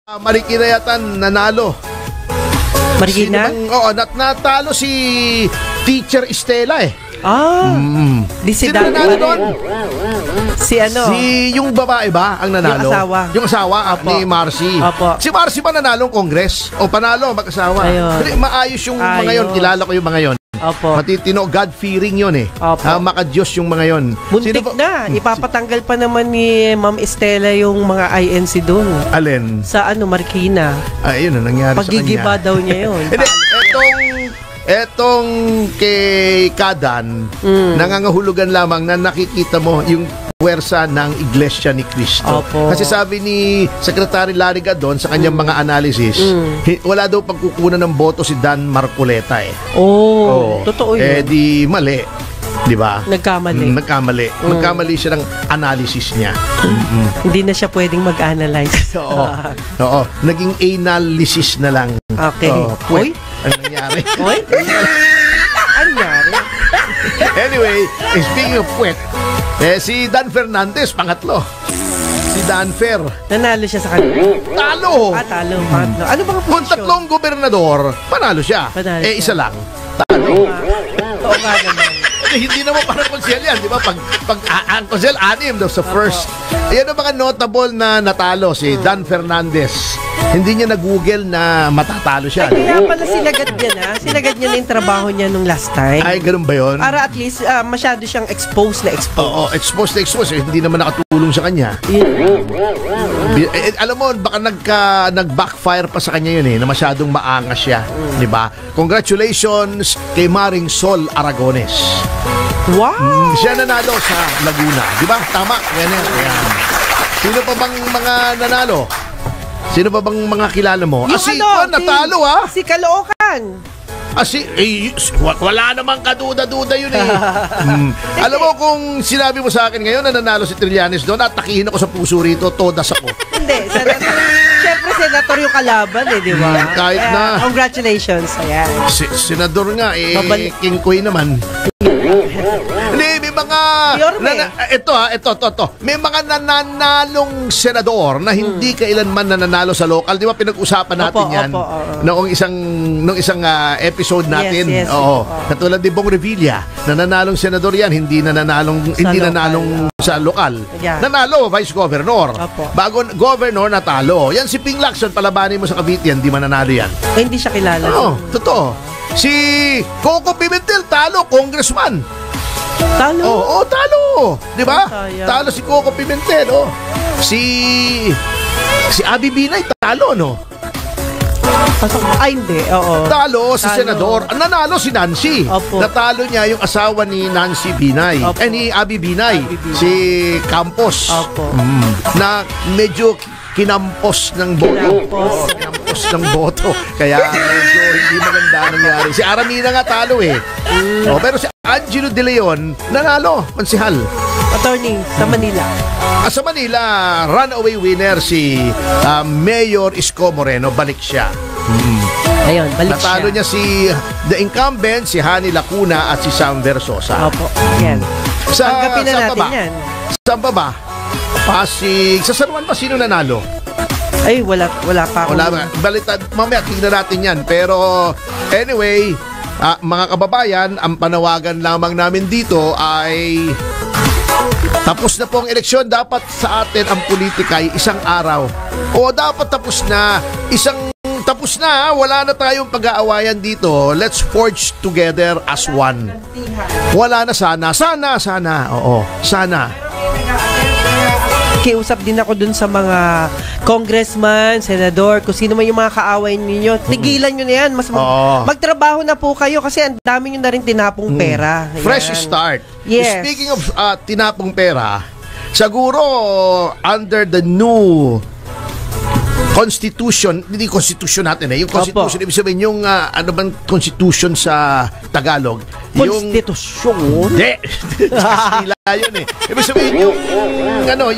Marikina yata nanalo. Marikina? Oo, natalo si Teacher Estela eh. Di si Sino nanalo doon? Si ano? Yung babae ba ang nanalo? Yung asawa. Ni Marcy. Opo. Si Marcy ba nanalo ng Congress? O panalo, mag-asawa? Ayun. Maayos yung mga yon. Kilala ko yung mga yon. Opo. Matitino, God-fearing yun eh. Maka-Diyos yung mga yon. Muntik na. Ipapatanggal pa naman ni Ma'am Estela yung mga INC doon. Alin? Sa ano, Marikina. Ayun na nangyari sa kanya. Pagigiba daw niya yun. Etong kay Kadan, nangangahulugan lamang na nakikita mo yung puwersa ng Iglesia ni Cristo. Opo. Kasi sabi ni Secretary Larry Gadon sa kanyang mga analysis, wala daw pagkukunan ng boto si Dan Marcoleta eh. Totoo yun. Di mali. Di ba? Nagkamali. Nagkamali siya ng analysis niya. Hindi na siya pwedeng mag-analyze. Oo. Naging analysis na lang. Okay. Uy? Ano nangyari? Uy? Ano nangyari? Anyway, speaking of puwet, si Dan Fernandez, pangatlo. Si Dan Fer. Nanalo siya sa kanya. Talo! Talo. Pangatlo. Ano bang kung tatlong gobernador, panalo siya. Isa lang. Talo. Oo nga naman. Hindi naman parang konsel yan, di ba? Pag ang konsel, 6 daw sa first. Ayan ang mga notable na natalo, si Dan Fernandez. Hindi niya nag-google na matatalo siya. Ay, kaya pala sinagad niya na. Sinagad niya na yung trabaho niya nung last time. Ay, ganun ba yun? Para at least masyado siyang exposed. Oo, exposed. Hindi naman nakatulong sa kanya. Alam mo, baka nag-backfire pa sa kanya yun eh, na masyadong maangas siya. Di ba? Congratulations kay Maring Sol Aragones. Wow! Siya nanalo sa Laguna. Di ba? Tama. Ayan. Sino pa bang mga nanalo? Sino pa bang mga kilala mo? Natalo Si Caloocan. Wala namang kaduda-duda yun eh. Alam mo kung sinabi mo sa akin ngayon na nanalo si Trillanes doon at takihin ako sa puso rito, todas ako. Hindi, siyempre senator yung kalaban eh, di ba? Kahit na. Congratulations. Ayan. Senador nga eh, King Queen naman. Hindi, may mga ito. May mga nananalong senador na hindi kailanman nananalo sa local. Di ba pinag-usapan natin yan noong isang episode natin. Yes. Oo. Katulad ni Bong Revilla, nananalong senador yan, hindi nanalong sa lokal. Yeah. Nanalo vice governor. Bago governor natalo. Yan si Ping Lacson, palabanin mo sa Cavite yan, di mananalo yan. Hindi siya kilala. Totoo. Si Coco Pimentel talo, congressman. Talo? Talo. Di ba? Talo si Coco Pimentel, Si Abby Binay talo, no? Hindi. Oo. Talo si senador. Nanalo si Nancy. Natalo niya yung asawa ni Nancy Binay. Ni Abby Binay. Si Campos. Na medyo kinampos ng boto. Kaya medyo hindi maganda nangyari. Si Aramina nga talo eh. Pero si Angelo De Leon nanalo, konsehal. Attorney sa Manila. Sa Manila, runaway winner si Mayor Isko Moreno. Balik siya. Ayun, balik siya. Natalo niya si the incumbent, si Hani Lacuna at si Sam Versosa. Yan. Tanggapin na natin yan. Saan pa ba? Pasig. Sa San Juan pa sino nanalo? Ay, wala pa ako. Balita, mamaya tingnan natin yan. Pero anyway, mga kababayan, ang panawagan lamang namin dito ay tapos na po ang eleksyon. Dapat sa atin ang politika ay isang araw. Dapat tapos na. Wala na tayong pag-aawayan dito. Let's forge together as one. Wala na sana. Oo, sana. Kiusap din ako dun sa mga congressman, senador, kung sino man yung mga kaaway ninyo. Tigilan nyo na yan. Magtrabaho na po kayo kasi ang dami nyo na rin tinapong pera. Fresh start. Yes. Speaking of tinapong pera, siguro under the new Constitution, hindi Constitution natin yung Constitution, ibig sabihin yung ano bang Constitution sa Tagalog? Constitution? Hindi. Sila yun eh. Ibig sabihin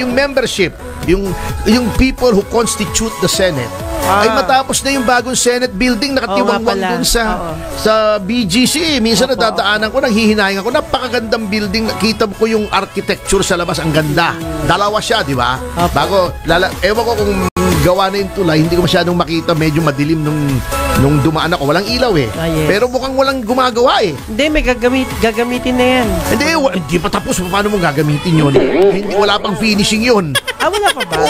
yung membership, yung people who constitute the Senate, ay matapos na yung bagong Senate building, nakatiwangwang dun sa BGC. Minsan nadadaanan ko, nanghihinayang ako, napakagandang building, nakita ko yung architecture sa labas, ang ganda. Dalawa siya, di ba? Bago, ewan ko kung gawa na yung tulay, hindi ko masyadong makita, medyo madilim nung dumaan ako. Walang ilaw eh. Yes. Pero mukhang walang gumagawa eh. Hindi, may gagamitin na yan. Hindi pa tapos. Paano mo gagamitin yun? Hindi, wala pang finishing yun. Wala pa ba?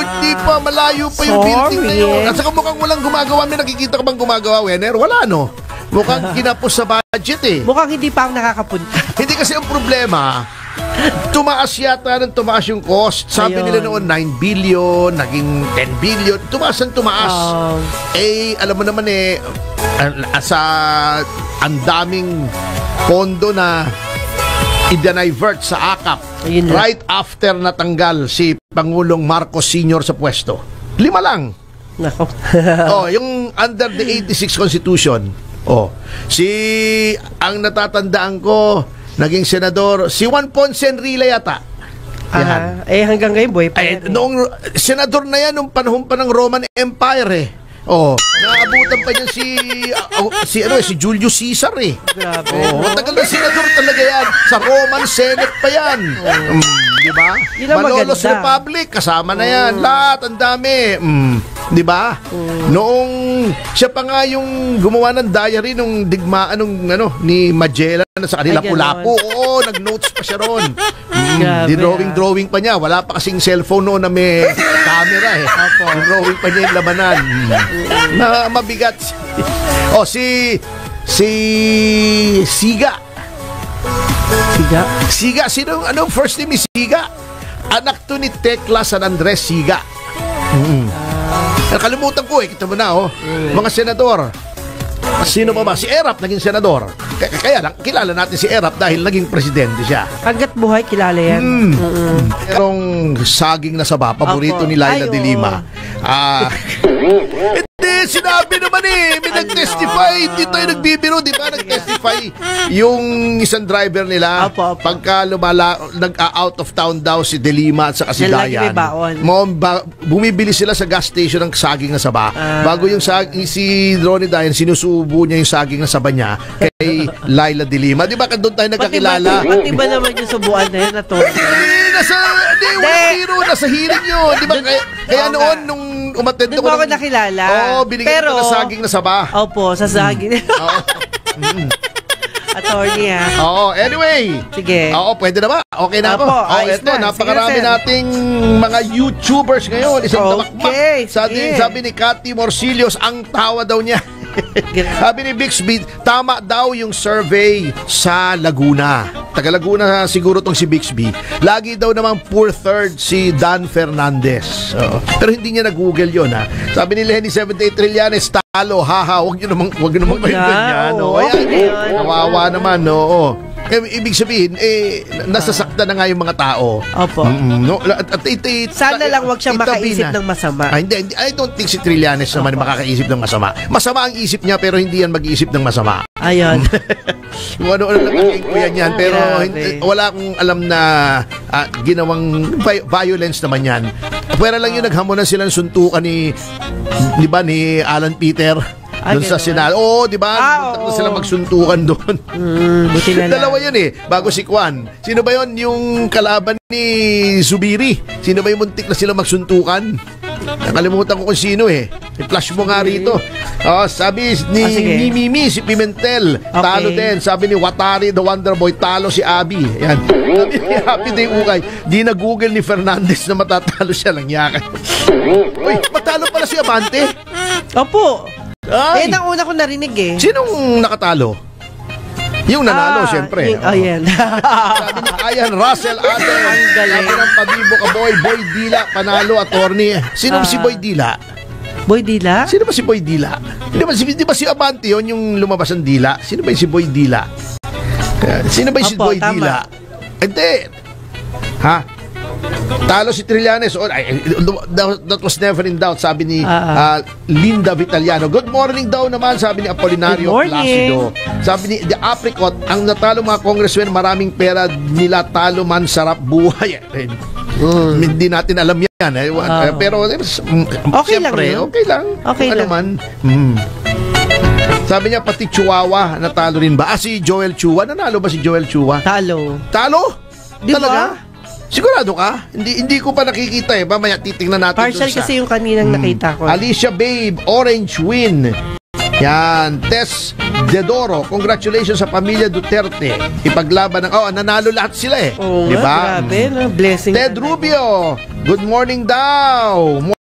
Hindi pa. Malayo pa yung building na yun. At saka mukhang walang gumagawa. May nakikita ka bang gumagawa, Wenner? Wala, no? Mukhang kinapos sa budget eh. Mukhang hindi pa ako nakakapunta. Hindi kasi ang problema, tumaas yata ng tumaas yung cost. Sabi nila noon 9 billion, naging 10 billion. Tumaas ang tumaas. Alam mo naman sa ang daming pondo na i-divert sa AKAP right after natanggal si Pangulong Marcos Sr. sa pwesto. 5 lang. Yung under the 86 Constitution. ang natatandaan ko, naging senador, si Juan Ponce Enrile yata. Hanggang ngayon, buhay pa yan. Noong senador na yan, nung panahon pa ng Roman Empire naabutan pa niyan si Julius Caesar eh. Grabe. Matagal na senador talaga yan. Sa Roman Senate pa yan. Di ba? Malolos Republic, kasama na yan. Lahat, ang dami. Di ba? Noong siya pa nga yung gumawa ng diary nung digmaan ni Magellan sa kanila Lapu-Lapu. Nag-notes pa siya ron. Drawing pa niya. Wala pa kasing cellphone noon na may camera eh. Drawing pa niya yung labanan. Na mabigat. Si Siga. Siga? Anong first name ni Siga? Anak to ni Tekla San Andres Siga. Nakalimutan ko kita mo na mga senador. Sino pa ba? Si Erap naging senador. Kaya lang, kilala natin si Erap dahil naging presidente siya. Hanggat buhay, kilala yan. Merong saging na saba, paborito ni Laila de Lima. Sinabi naman may nag-testify. Hindi tayo nagbibiro, di ba? Nag-testify yung isang driver nila. Pagka nag-out of town daw si De Lima at saka si Dayan. Bumibili sila sa gas station ng saging na saba. Bago yung si Ronnie Dayan, sinusubo niya yung saging na saba niya kay Laila de Lima. Di ba? Doon tayo nagkakilala. Pati ba naman yung subuan na yun na to? Nasa hearing yun. Di ba? Kaya noon, nung umattend ako ako nakilala. Binigyan ko ng saging na saba. Sa saging. Attorney anyway. Sige. Pwede na ba? Okay na ako. Eto, napakarami nating mga YouTubers ngayon. Isang tamakmak. Sabi ni Cathy Morcillos, ang tawa daw niya. Sabi ni Bixby, tama daw yung survey sa Laguna. Taga Laguna siguro tong si Bixby. Lagi daw naman poor third si Dan Fernandez. Pero hindi niya na-google yun Sabi ni Lenny 78 Trillanes, talo, haha, wag nyo naman ganyan. Kawawa naman, ibig sabihin, nasasaktan na nga yung mga tao. Sana lang wag siya makaisip ng masama. Hindi, I don't think si Trillanes naman makakaisip ng masama. Masama ang isip niya, pero hindi yan mag-iisip ng masama. Ayun. Kung ano-ano lang yan. Pero wala akong alam na ginawang violence naman yan. Pwera lang yung naghamonan silang suntukan ni Alan Peter. Doon sa Senado. Di ba? Tatlo sila magsuntukan doon. Buti na Dalawa yun bago si Kwan. Sino ba yun? Yung kalaban ni Zubiri. Sino ba yung muntik na sila magsuntukan? Nakalimutan ko kung sino I-flash mo nga rito. Sabi ni Mimi, si Pimentel, talo din. Sabi ni Watari, the Wonder Boy, talo si Abby. Yan. Sabi ni Happy Day Ukay, di na Google ni Fernandez na matatalo siya lang yakan. Uy, matalo pala si Abante. Nauna ko narinig Sinong nakatalo? Yung nanalo, siyempre. Ayan. Sabi ni Ayan Russell Aden. Sabi ng Pabibo Kaboy, Boy Dila, panalo, attorney. Sino si Boy Dila? Boy Dila? Sino ba si Boy Dila? Di ba si Abante yun, yung lumabas ng Dila? Sino ba yung si Boy Dila? Sino ba yung si Boy Dila? Hindi. Talo si Trillanes. That was never in doubt, sabi ni Linda Vitaliano. Good morning daw naman, sabi ni Apolinario Placido. Sabi ni The Apricot, ang natalo mga congressmen, maraming pera nila, talo man, sarap buhay. Hindi natin alam yan. Pero okay siyempre, lang. Okay lang. Naman. Sabi niya, pati Chihuahua, natalo rin ba? Si Joel Chua, nanalo ba si Joel Chua? Talo? Diba? Talaga? Sigurado ka? Hindi ko pa nakikita eh. Mamaya titingnan natin. Partial kasi yung kaninang nakita ko. Alicia Babe, Orange Win. Yan, Tess Dedoro, congratulations sa pamilya Duterte. Ipaglaban ng, nanalo lahat sila eh. Oo, diba? grabe, no? Blessing. Ted Rubio, good morning daw.